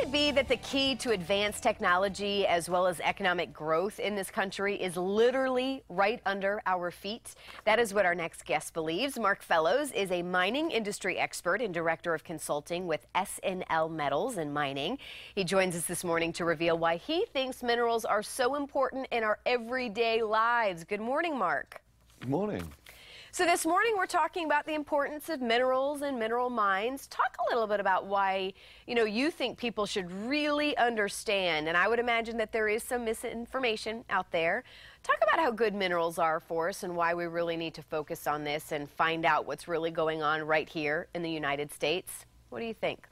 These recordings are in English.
it be that the key to advanced technology as well as economic growth in this country is literally right under our feet? That is what our next guest believes. Mark Fellows is a mining industry expert and director of consulting with SNL Metals and Mining. He joins us this morning to reveal why he thinks minerals are so important in our everyday lives. Good morning, Mark. Good morning. So this morning we're talking about the importance of minerals and mineral mines. Talk a little bit about why, you think people should really understand, and I would imagine that there is some misinformation out there. Talk about how good minerals are for us and why we really need to focus on this and find out what's really going on right here in the United States. What do you think?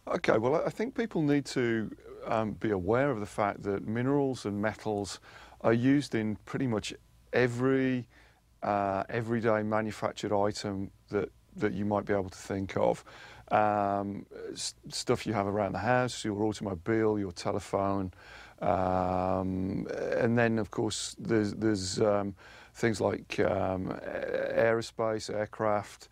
Okay, well, I think people need to be aware of the fact that minerals and metals are used in pretty much every everyday manufactured item that you might be able to think of. Stuff you have around the house, your automobile, your telephone, and then of course there's things like aerospace, aircraft,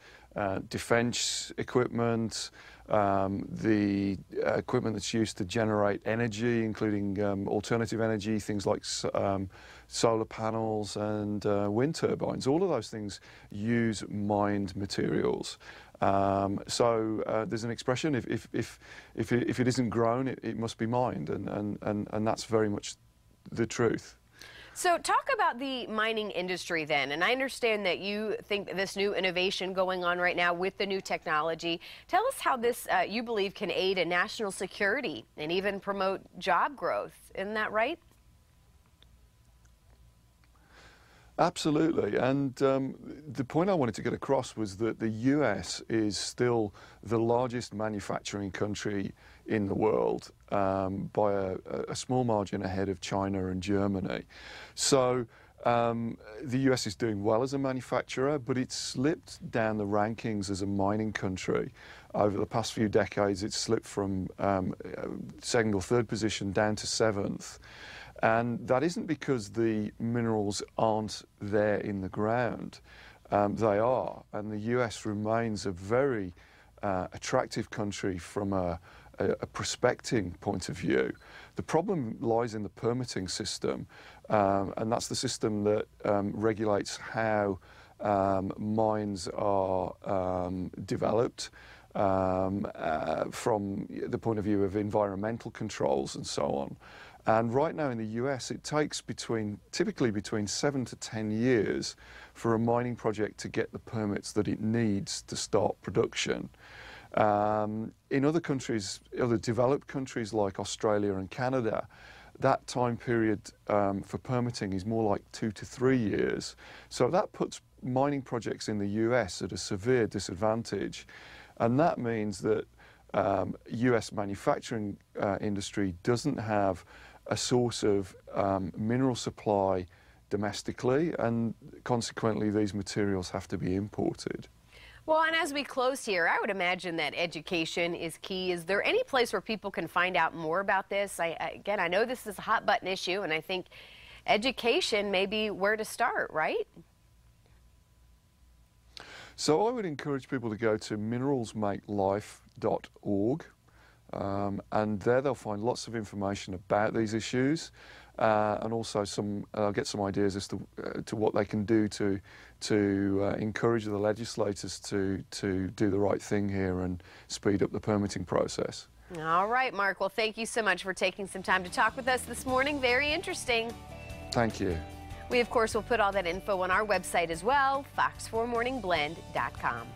defense equipment, the equipment that's used to generate energy, including alternative energy, things like solar panels and wind turbines. All of those things use mined materials. So there's an expression: if it isn't grown, it must be mined, and that's very much the truth. So talk about the mining industry then, and I understand that you think this new innovation going on right now with the new technology. Tell us how this, you believe, can aid in national security and even promote job growth. Isn't that right? Absolutely, and the point I wanted to get across was that the US is still the largest manufacturing country in the world by a small margin ahead of China and Germany. So the US is doing well as a manufacturer, but it's slipped down the rankings as a mining country. Over the past few decades, it's slipped from second or third position down to seventh. And that isn't because the minerals aren't there in the ground. They are, and the US remains a very attractive country from a prospecting point of view. The problem lies in the permitting system, and that's the system that regulates how mines are developed from the point of view of environmental controls and so on. And right now in the US, it takes typically between 7 to 10 years for a mining project to get the permits that it needs to start production. In other countries, other developed countries like Australia and Canada, that time period for permitting is more like 2 to 3 years. So that puts mining projects in the US at a severe disadvantage. And that means that US manufacturing industry doesn't have a source of mineral supply domestically, and consequently these materials have to be imported. Well, and as we close here, I would imagine that education is key. Is there any place where people can find out more about this? Again, I know this is a hot button issue, and I think education may be where to start, right? So I would encourage people to go to mineralsmakelife.org. And there they'll find lots of information about these issues, and also get some ideas as to what they can do to encourage the legislators to do the right thing here and speed up the permitting process. All right, Mark. Well, thank you so much for taking some time to talk with us this morning. Very interesting. Thank you. We, of course, will put all that info on our website as well, fox4morningblend.com.